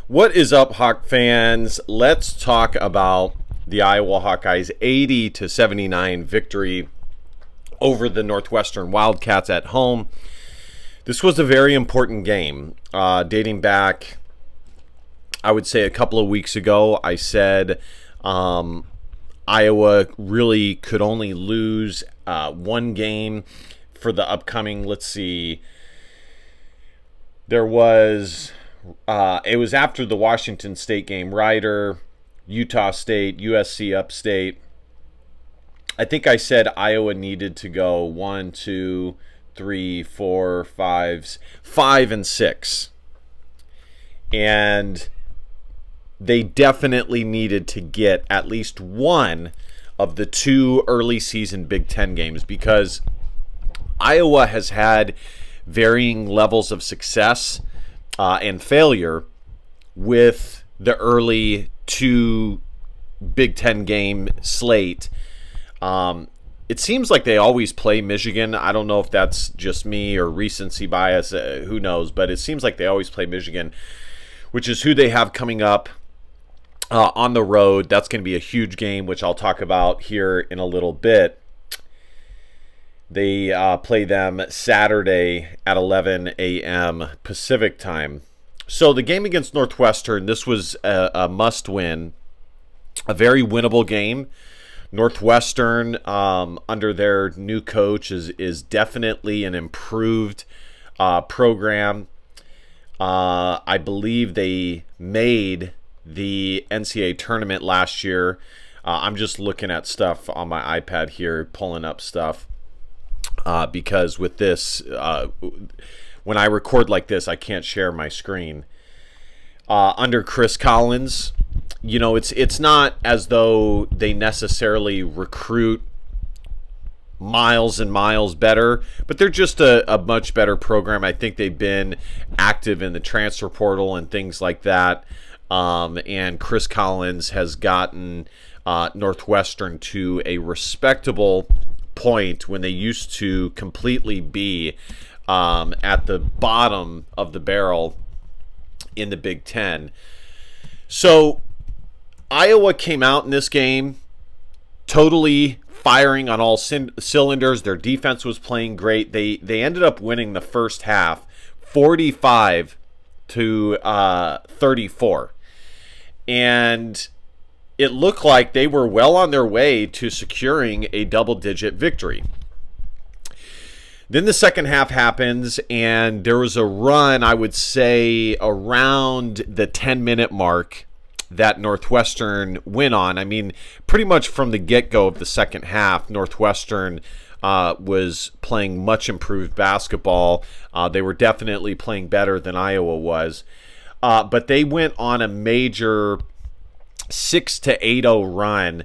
What is up, Hawk fans? Let's talk about the Iowa Hawkeyes 80-79 victory over the Northwestern Wildcats at home. This was a very important game. Dating back, I would say a couple of weeks ago, I said Iowa really could only lose one game for the upcoming, there was... it was after the Washington State game. Rider, Utah State, USC Upstate. I think I said Iowa needed to go 1, 2, 3, 4, 5, 5 and 6. And they definitely needed to get at least one of the two early season Big Ten games, because Iowa has had varying levels of success and failure with the early two Big Ten game slate. It seems like they always play Michigan. I don't know if that's just me or recency bias. Who knows? But it seems like they always play Michigan, which is who they have coming up on the road. That's going to be a huge game, which I'll talk about here in a little bit. They play them Saturday at 11 a.m. Pacific time. So the game against Northwestern, this was a must-win, a very winnable game. Northwestern, under their new coach, is definitely an improved program. I believe they made the NCAA tournament last year. I'm just looking at stuff on my iPad here, pulling up stuff. Because with this, when I record like this, I can't share my screen. Under Chris Collins, it's not as though they necessarily recruit miles and miles better, but they're just a much better program. I think they've been active in the transfer portal and things like that. And Chris Collins has gotten Northwestern to a respectable point when they used to completely be at the bottom of the barrel in the Big Ten. So Iowa came out in this game totally firing on all cylinders. Their defense was playing great. They ended up winning the first half 45-34. And it looked like they were well on their way to securing a double-digit victory. Then the second half happens, and there was a run, I would say, around the 10-minute mark that Northwestern went on. I mean, pretty much from the get-go of the second half, Northwestern was playing much improved basketball. They were definitely playing better than Iowa was. But they went on a major 6-8-0 run,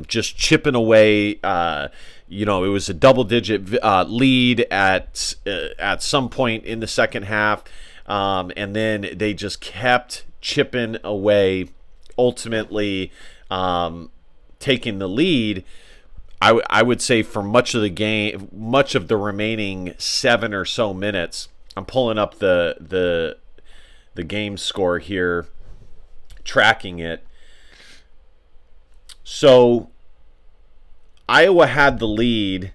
just chipping away. It was a double-digit lead at some point in the second half, and then they just kept chipping away, ultimately taking the lead. I would say for much of the game, much of the remaining 7 or so minutes. I'm pulling up the game score here, tracking it. So Iowa had the lead.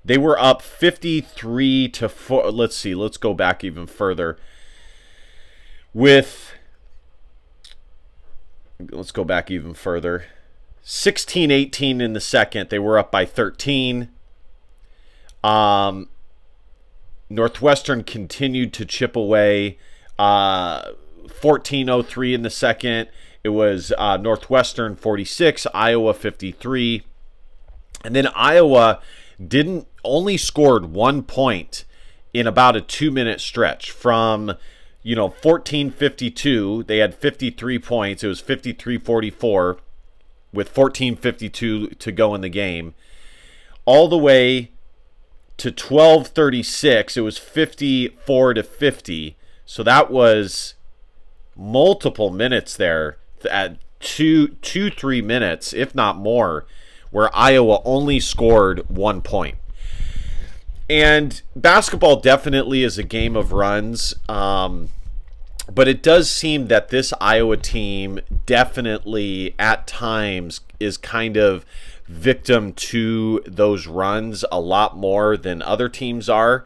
They were up 53-4. Let's go back even further. Let's go back even further. 16-18 in the second. They were up by 13. Northwestern continued to chip away. 14-03 in the second. It was Northwestern 46, Iowa 53. And then Iowa only scored 1 point in about a 2-minute stretch from 14-52. They had 53 points. It was 53-44 with 14:52 to go in the game. All the way to 12:36, it was 54-50. So that was multiple minutes there at 3 minutes, if not more, where Iowa only scored 1 point. And basketball definitely is a game of runs. But it does seem that this Iowa team definitely at times is kind of victim to those runs a lot more than other teams are.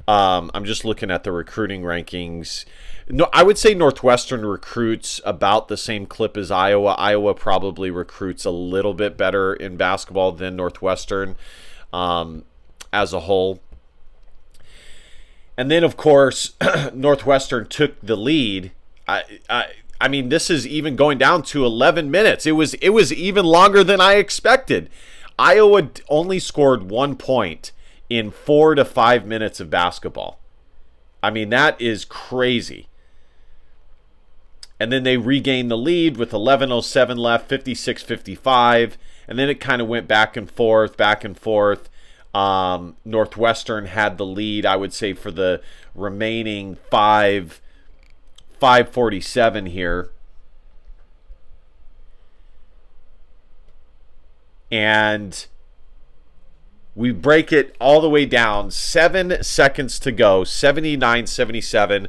I'm just looking at the recruiting rankings. No, I would say Northwestern recruits about the same clip as Iowa. Iowa probably recruits a little bit better in basketball than Northwestern as a whole. And then, of course, Northwestern took the lead. I mean, this is even going down to 11 minutes. It was even longer than I expected. Iowa only scored 1 point in 4 to 5 minutes of basketball. I mean, that is crazy. And then they regained the lead with 11:07 left, 56-55. And then it kind of went back and forth, back and forth. Northwestern had the lead, I would say, for the remaining 5:47 here. And we break it all the way down. 7 seconds to go, 79-77.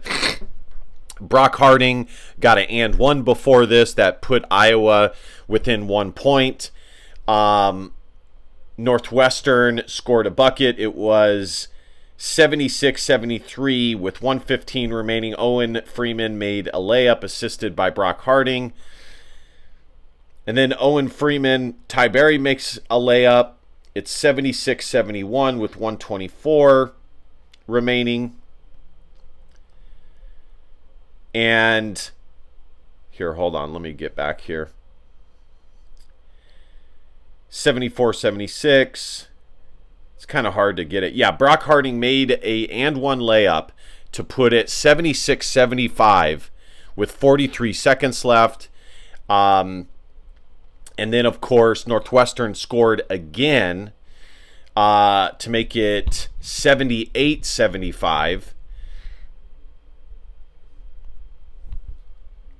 Brock Harding got an and one before this that put Iowa within 1 point. Northwestern scored a bucket. It was 76-73 with 1:15 remaining. Owen Freeman made a layup assisted by Brock Harding. And then Owen Freeman, Ty Berry makes a layup. It's 76-71 with 1:24 remaining. And here, hold on, let me get back here. 74-76. It's kind of hard to get it. Yeah, Brock Harding made a and one layup to put it 76-75 with 43 seconds left. And then, of course, Northwestern scored again to make it 78-75.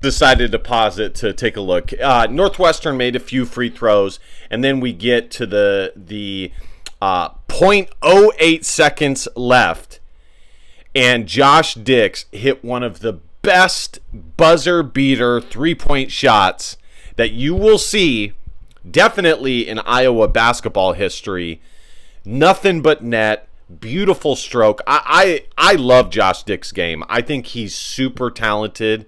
Decided to pause it to take a look. Northwestern made a few free throws, and then we get to the .08 seconds left, and Josh Dix hit one of the best buzzer beater three-point shots that you will see definitely in Iowa basketball history. Nothing but net. Beautiful stroke. I love Josh Dix's game. I think he's super talented.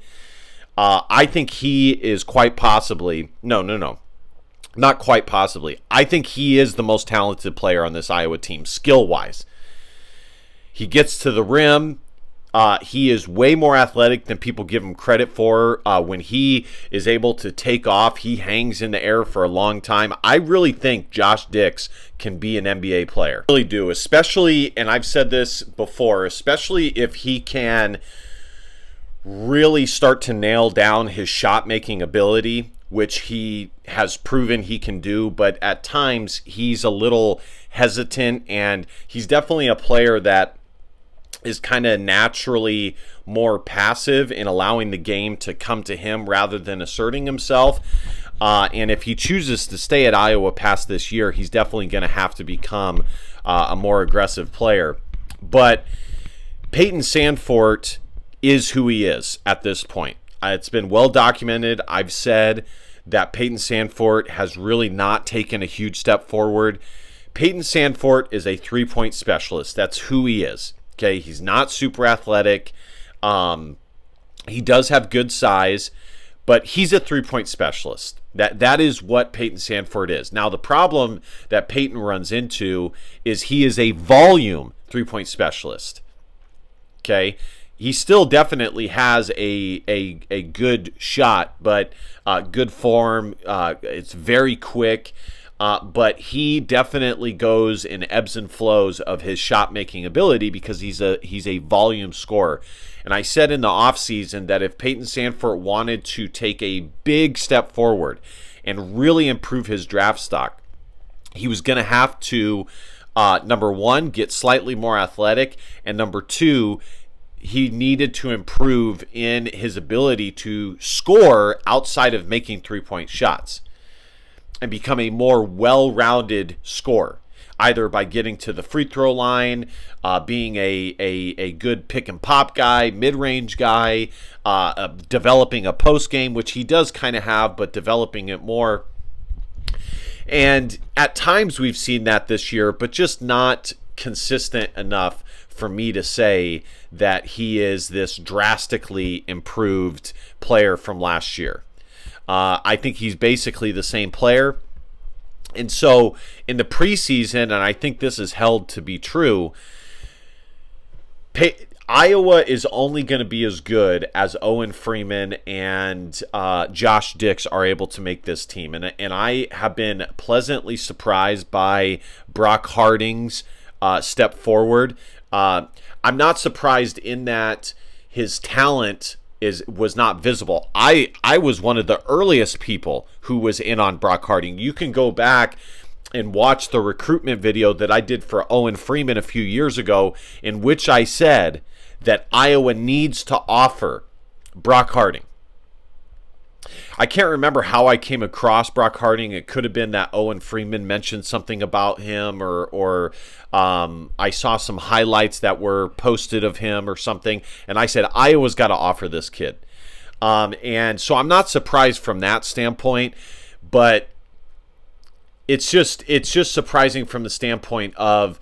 I think he is quite possibly, not quite possibly. I think he is the most talented player on this Iowa team, skill-wise. He gets to the rim. He is way more athletic than people give him credit for. When he is able to take off, he hangs in the air for a long time. I really think Josh Dix can be an NBA player. I really do, especially, and I've said this before, especially if he can really start to nail down his shot-making ability, which he has proven he can do, but at times he's a little hesitant, and he's definitely a player that is kind of naturally more passive in allowing the game to come to him rather than asserting himself. And if he chooses to stay at Iowa past this year, he's definitely going to have to become a more aggressive player. But Peyton Sandfort is who he is at this point. It's been well documented. I've said that Peyton Sandfort has really not taken a huge step forward. Peyton Sandfort is a three-point specialist. That's who he is. Okay, he's not super athletic. He does have good size, but he's a three-point specialist. That is what Peyton Sandfort is. Now, the problem that Peyton runs into is he is a volume three-point specialist. Okay, he still definitely has a good shot, but good form. It's very quick. But he definitely goes in ebbs and flows of his shot-making ability because he's a volume scorer. And I said in the offseason that if Peyton Sandfort wanted to take a big step forward and really improve his draft stock, he was going to have to, number one, get slightly more athletic, and number two, he needed to improve in his ability to score outside of making three-point shots and become a more well-rounded scorer. either by getting to the free throw line, being a good pick and pop guy, mid-range guy, developing a post game, which he does kind of have, but developing it more. And at times we've seen that this year, but just not consistent enough for me to say that he is this drastically improved player from last year. I think he's basically the same player. And so in the preseason, and I think this is held to be true, Iowa is only going to be as good as Owen Freeman and Josh Dix are able to make this team. And I have been pleasantly surprised by Brock Harding's step forward. I'm not surprised in that his talent was not visible. I was one of the earliest people who was in on Brock Harding. You can go back and watch the recruitment video that I did for Owen Freeman a few years ago, in which I said that Iowa needs to offer Brock Harding. I can't remember how I came across Brock Harding. It could have been that Owen Freeman mentioned something about him, or I saw some highlights that were posted of him or something, and I said, Iowa's got to offer this kid. And so I'm not surprised from that standpoint, but it's just surprising from the standpoint of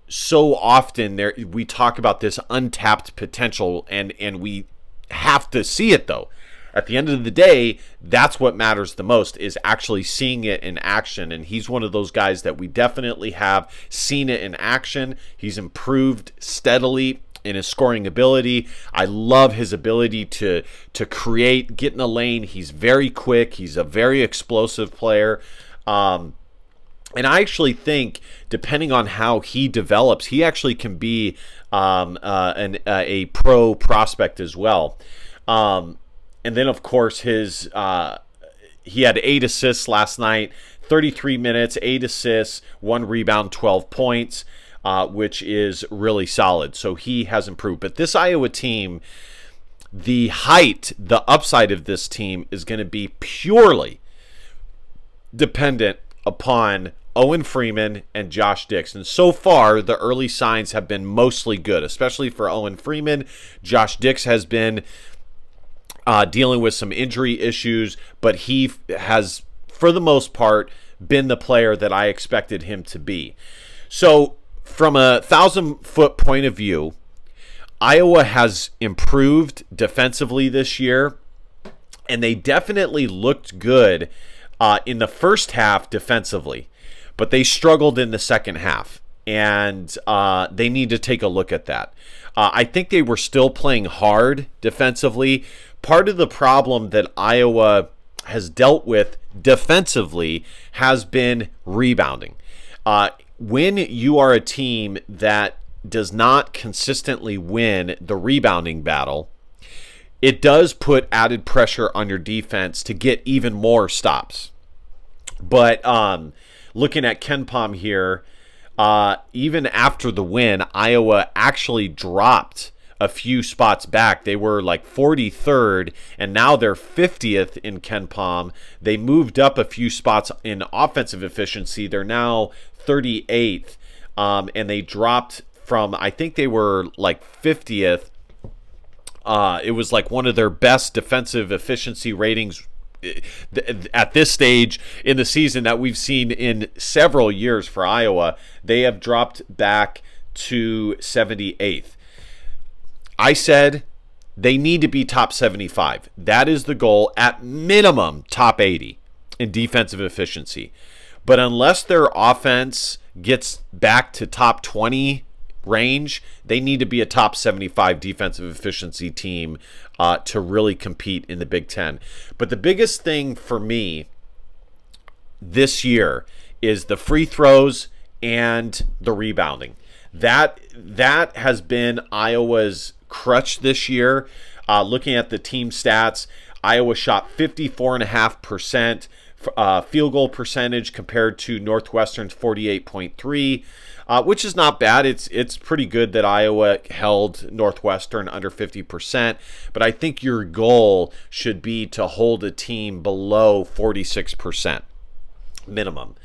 so often we talk about this untapped potential, and we have to see it, though. At the end of the day, that's what matters the most, is actually seeing it in action. And he's one of those guys that we definitely have seen it in action. He's improved steadily in his scoring ability. I love his ability to create, get in the lane. He's very quick. He's a very explosive player. And I actually think, depending on how he develops, he actually can be a pro prospect as well. And then, of course, he had 8 assists last night, 33 minutes, 8 assists, 1 rebound, 12 points, which is really solid. So he has improved. But this Iowa team, the upside of this team is going to be purely dependent upon Owen Freeman and Josh Dix. And so far, the early signs have been mostly good, especially for Owen Freeman. Josh Dix has been dealing with some injury issues, but he has, for the most part, been the player that I expected him to be. So from a 1,000-foot point of view, Iowa has improved defensively this year, and they definitely looked good in the first half defensively, but they struggled in the second half, and they need to take a look at that. I think they were still playing hard defensively. Part of the problem that Iowa has dealt with defensively has been rebounding. When you are a team that does not consistently win the rebounding battle, it does put added pressure on your defense to get even more stops. But looking at KenPom here, even after the win, Iowa actually dropped a few spots back. They were like 43rd, and now they're 50th in KenPom. They moved up a few spots in offensive efficiency. They're now 38th, and they dropped from, I think they were like 50th. It was like one of their best defensive efficiency ratings at this stage in the season that we've seen in several years for Iowa. They have dropped back to 78th. I said they need to be top 75. That is the goal, at minimum top 80 in defensive efficiency. But unless their offense gets back to top 20 range, they need to be a top 75 defensive efficiency team to really compete in the Big Ten. But the biggest thing for me this year is the free throws and the rebounding. That has been Iowa's crutch this year. Looking at the team stats, Iowa shot 54.5% field goal percentage compared to Northwestern's 48.3%. Which is not bad. It's pretty good that Iowa held Northwestern under 50%, but I think your goal should be to hold a team below 46% minimum.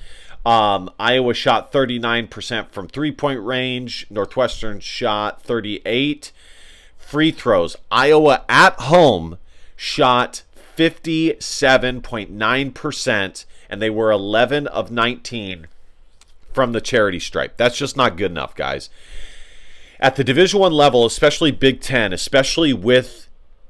Iowa shot 39% from three-point range. Northwestern shot 38. Free throws. Iowa at home shot 57.9%, and they were 11 of 19 from the charity stripe. That's just not good enough, guys. At the Division I level, especially Big Ten, especially with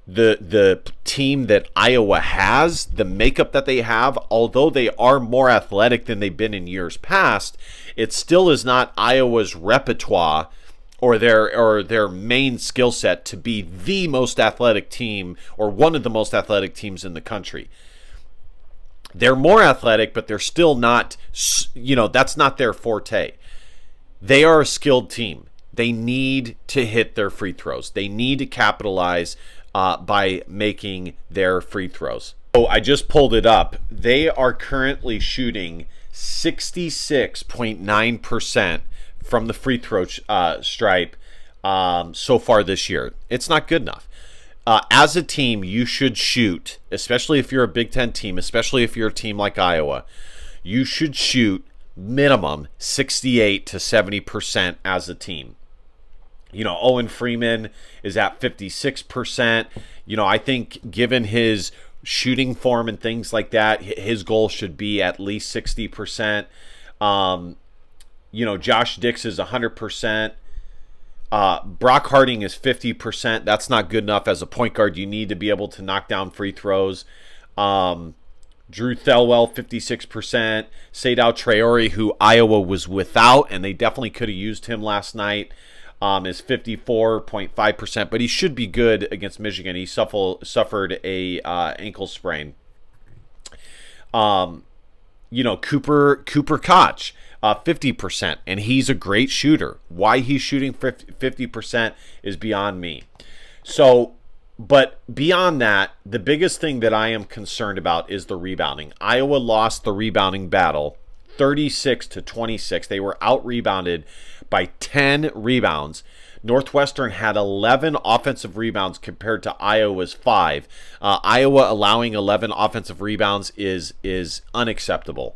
the team that Iowa has, the makeup that they have, although they are more athletic than they've been in years past, it still is not Iowa's repertoire or their main skill set to be the most athletic team or one of the most athletic teams in the country. They're more athletic, but they're still not, that's not their forte. They are a skilled team. They need to hit their free throws. They need to capitalize by making their free throws. So I just pulled it up. They are currently shooting 66.9% from the free throw stripe so far this year. It's not good enough. As a team, you should shoot, especially if you're a Big Ten team, especially if you're a team like Iowa, you should shoot minimum 68 to 70% as a team. Owen Freeman is at 56%. I think given his shooting form and things like that, his goal should be at least 60%. Josh Dix is 100%. Brock Harding is 50%. That's not good enough as a point guard. You need to be able to knock down free throws. Drew Thelwell, 56%. Seydou Traore, who Iowa was without, and they definitely could have used him last night, is 54.5%. But he should be good against Michigan. He suffered a ankle sprain. Cooper Koch, 50%, and he's a great shooter. Why he's shooting 50% is beyond me. So, but beyond that, the biggest thing that I am concerned about is the rebounding. Iowa lost the rebounding battle 36-26. They were out-rebounded by 10 rebounds. Northwestern had 11 offensive rebounds compared to Iowa's 5. Iowa allowing 11 offensive rebounds is unacceptable.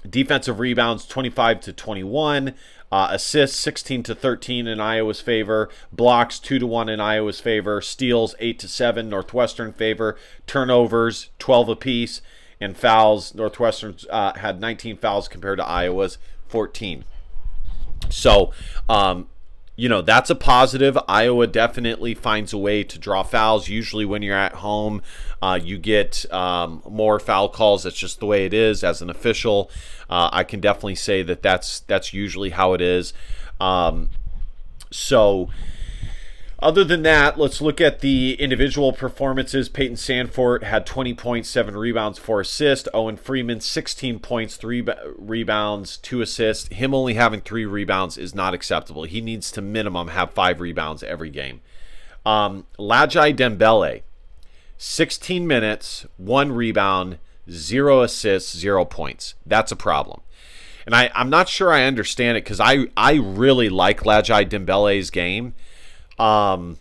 Defensive rebounds 25-21. Assists 16-13 in Iowa's favor. Blocks 2-1 in Iowa's favor. Steals 8-7 Northwestern favor. Turnovers 12 apiece. And fouls, Northwestern had 19 fouls compared to Iowa's 14. So, that's a positive. Iowa definitely finds a way to draw fouls. Usually when you're at home, you get more foul calls. That's just the way it is as an official. I can definitely say that's usually how it is. So other than that, let's look at the individual performances. Peyton Sandfort had 20 points, 7 rebounds, 4 assists. Owen Freeman, 16 points, 3 rebounds, 2 assists. Him only having 3 rebounds is not acceptable. He needs to minimum have 5 rebounds every game. Lajai Dembele, 16 minutes, 1 rebound, 0 assists, 0 points. That's a problem. And I'm not sure I understand it because I really like Lajai Dembele's game. I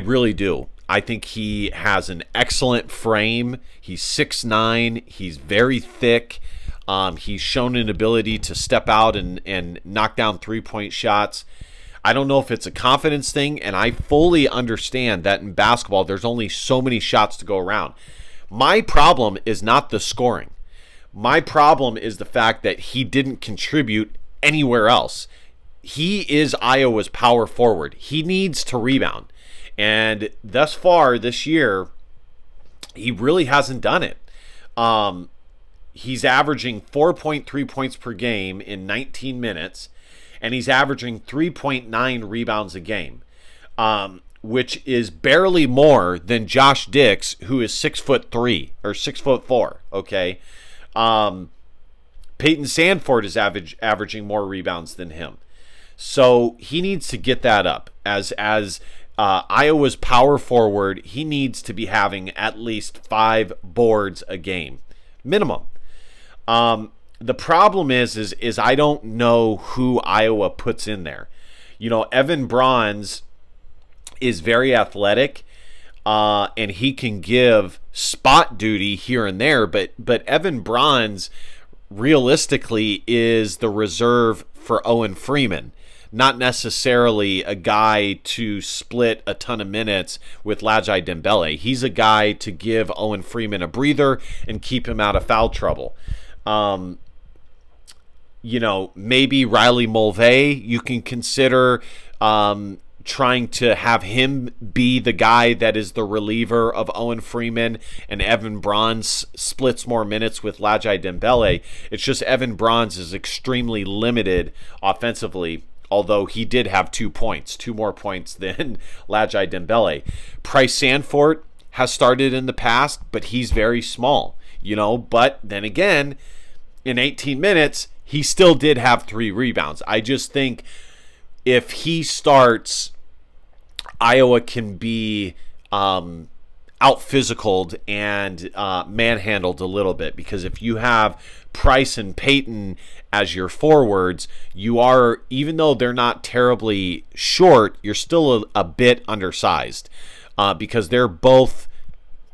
really do. I think he has an excellent frame. He's 6'9". He's very thick. He's shown an ability to step out and knock down three-point shots. I don't know if it's a confidence thing, and I fully understand that in basketball there's only so many shots to go around. My problem is not the scoring. My problem is the fact that he didn't contribute anywhere else. He is Iowa's power forward. He needs to rebound. And thus far this year, he really hasn't done it. He's averaging 4.3 points per game in 19 minutes, and he's averaging 3.9 rebounds a game, which is barely more than Josh Dix, who is 6'3" or 6'4". Okay, Peyton Sandfort is averaging more rebounds than him. So he needs to get that up. As Iowa's power forward, he needs to be having at least 5 boards a game, minimum. The problem is I don't know who Iowa puts in there. Evan Bronze is very athletic, and he can give spot duty here and there, but Evan Bronze realistically is the reserve for Owen Freeman, not necessarily a guy to split a ton of minutes with Lajai Dembele. He's a guy to give Owen Freeman a breather and keep him out of foul trouble. Maybe Riley Mulvey, you can consider trying to have him be the guy that is the reliever of Owen Freeman, and Evan Bronze splits more minutes with Lajai Dembele. It's just Evan Bronze is extremely limited offensively, although he did have 2 points, 2 more points than Lajai Dembele. Price Sanford has started in the past, but he's very small, but then again, in 18 minutes, he still did have 3 rebounds. I just think if he starts, Iowa can be out-physicaled and manhandled a little bit, because if you have Price and Payton as your forwards, you are, even though they're not terribly short, you're still a bit undersized because they're both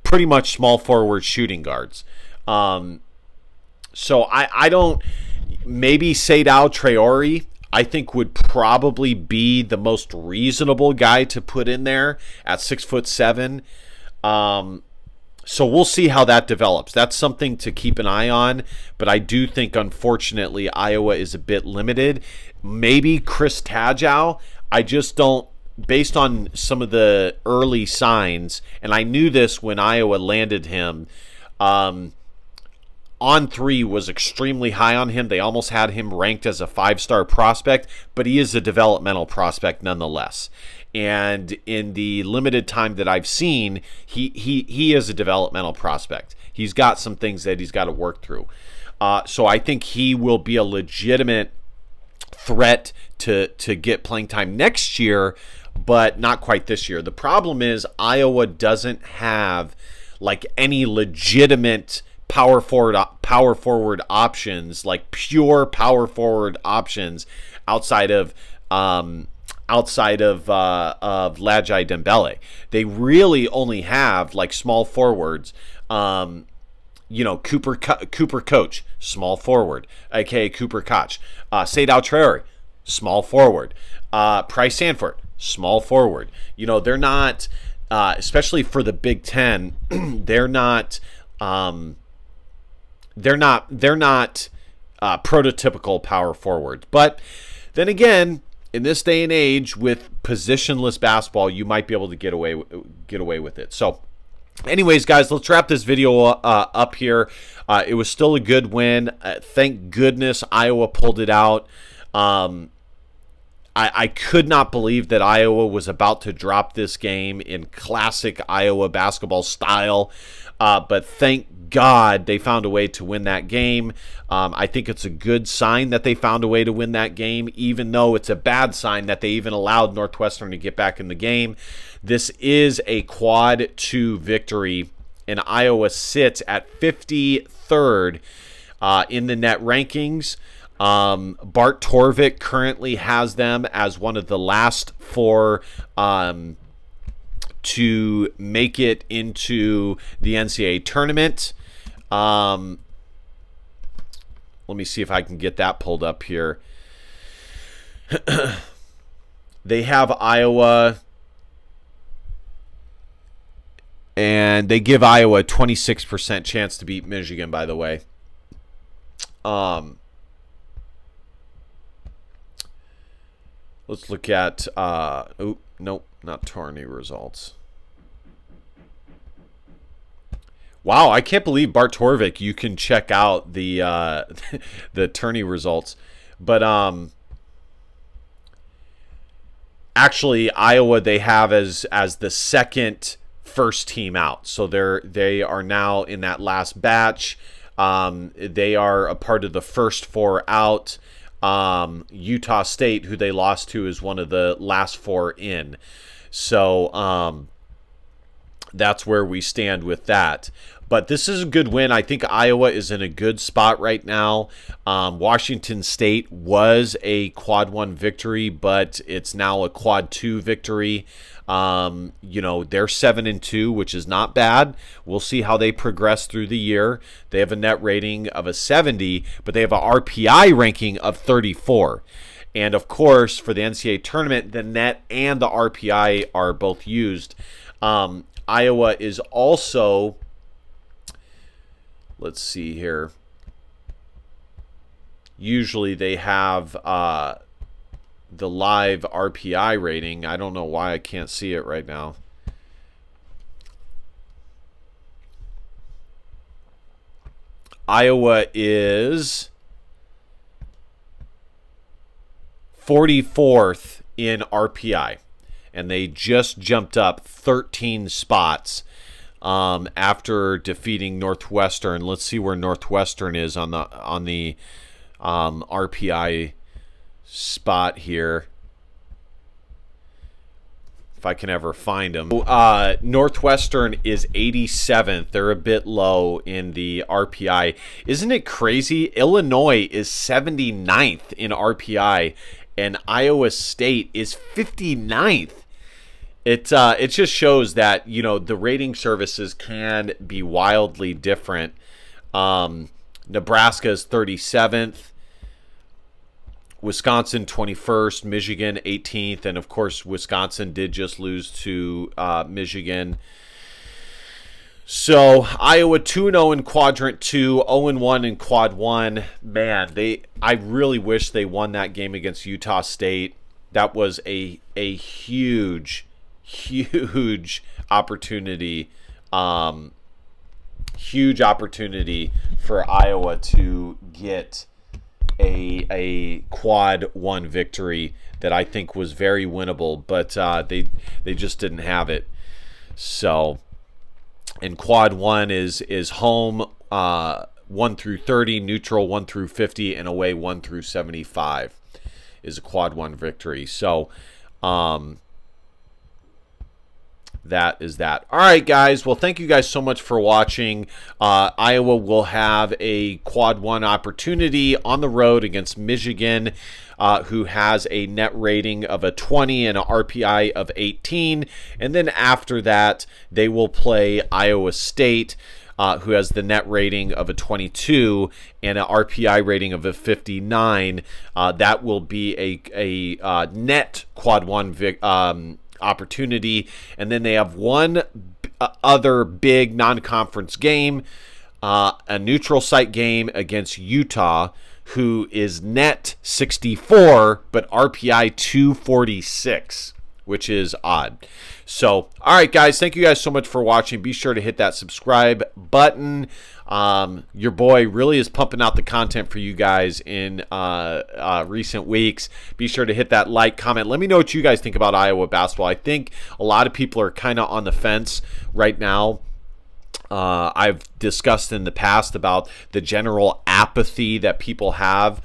pretty much small forward shooting guards. So I don't, maybe Seydou Traore, I think would probably be the most reasonable guy to put in there at 6'7". So we'll see how that develops. That's something to keep an eye on, but I do think, unfortunately, Iowa is a bit limited. Maybe Chris Tadjow. I just don't, based on some of the early signs, and I knew this when Iowa landed him, On3 was extremely high on him. They almost had him ranked as a 5-star prospect, but he is a developmental prospect nonetheless. And in the limited time that I've seen, he is a developmental prospect. He's got some things that he's got to work through. So I think he will be a legitimate threat to get playing time next year, but not quite this year. The problem is Iowa doesn't have like any legitimate power forward options, like pure power forward options outside of Lajai Dembele. They really only have like small forwards. Cooper Coach, small forward, aka Cooper Koch. Seydou Traore, small forward. Price Sanford, small forward. They're not, especially for the Big Ten, they're not prototypical power forwards. But then again, in this day and age with positionless basketball, you might be able to get away with it. So anyways, guys, let's wrap this video up here. It was still a good win. Thank goodness Iowa pulled it out. I could not believe that Iowa was about to drop this game in classic Iowa basketball style. But thank God they found a way to win that game. I think it's a good sign that they found a way to win that game, even though it's a bad sign that they even allowed Northwestern to get back in the game. This is a quad 2 victory, and Iowa sits at 53rd in the net rankings. Bart Torvik currently has them as one of the last 4 to make it into the NCAA tournament. Let me see if I can get that pulled up here. They have Iowa, and they give Iowa a 26% chance to beat Michigan, by the way. Let's look at nope, not tourney results. Wow, I can't believe Bart Torvik. You can check out the the tourney results, but actually Iowa they have as the second first team out, so they are now in that last batch. They are a part of the first 4 out. Utah State, who they lost to, is one of the last 4 in. So that's where we stand with that. But this is a good win. I think Iowa is in a good spot right now. Washington State was a quad 1 victory, but it's now a quad 2 victory. They're 7-2, which is not bad. We'll see how they progress through the year. They have a net rating of a 70, but they have a RPI ranking of 34. And of course, for the NCAA tournament, the net and the RPI are both used. Iowa is also, let's see here. Usually they have the live RPI rating. I don't know why I can't see it right now. Iowa is 44th in RPI, and they just jumped up 13 spots after defeating Northwestern. Let's see where Northwestern is on the RPI spot here, if I can ever find them. Northwestern is 87th. They're a bit low in the RPI. Isn't it crazy? Illinois is 79th in RPI, and Iowa State is 59th. It just shows that, the rating services can be wildly different. Nebraska is 37th. Wisconsin 21st, Michigan 18th, and of course Wisconsin did just lose to Michigan. So Iowa 2-0 in quadrant 2, 0-1 in quad 1. Man, I really wish they won that game against Utah State. That was a huge opportunity. Huge opportunity for Iowa to get a quad 1 victory that I think was very winnable, but they just didn't have it. So, and quad 1 is home 1 through 30, neutral 1 through 50, and away 1 through 75 is a quad 1 victory. So that is that. All right, guys. Well, thank you guys so much for watching. Iowa will have a quad 1 opportunity on the road against Michigan, who has a net rating of a 20 and an RPI of 18. And then after that, they will play Iowa State, who has the net rating of a 22 and an RPI rating of a 59. That will be a net quad 1 opportunity. And then they have one other big non-conference game, a neutral site game against Utah, who is net 64 but RPI 246, which is odd. So, all right, guys, thank you guys so much for watching. Be sure to hit that subscribe button. Your boy really is pumping out the content for you guys in recent weeks. Be sure to hit that like, comment. Let me know what you guys think about Iowa basketball. I think a lot of people are kind of on the fence right now. I've discussed in the past about the general apathy that people have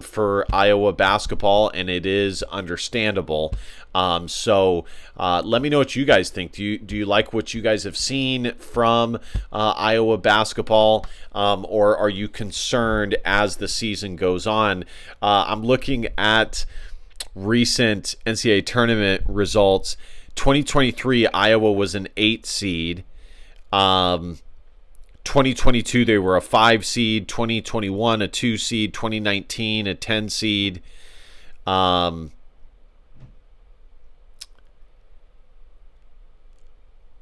for Iowa basketball, and it is understandable. So let me know what you guys think. Do you like what you guys have seen from Iowa basketball, or are you concerned as the season goes on? I'm looking at recent NCAA tournament results. 2023, Iowa was an 8 seed. 2022, they were a 5 seed. 2021, a 2 seed. 2019, a 10 seed.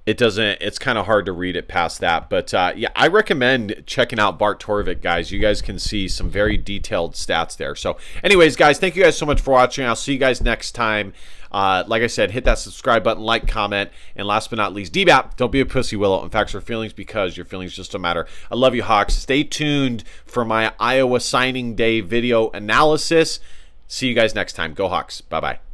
It's kind of hard to read it past that, but yeah, I recommend checking out Bart Torvik, guys. You guys can see some very detailed stats there. So anyways, guys, thank you guys so much for watching. I'll see you guys next time. Like I said, hit that subscribe button, like, comment, and last but not least, DBAP, don't be a pussy, Willow. In fact, your feelings, because your feelings just don't matter. I love you, Hawks. Stay tuned for my Iowa signing day video analysis. See you guys next time. Go Hawks. Bye-bye.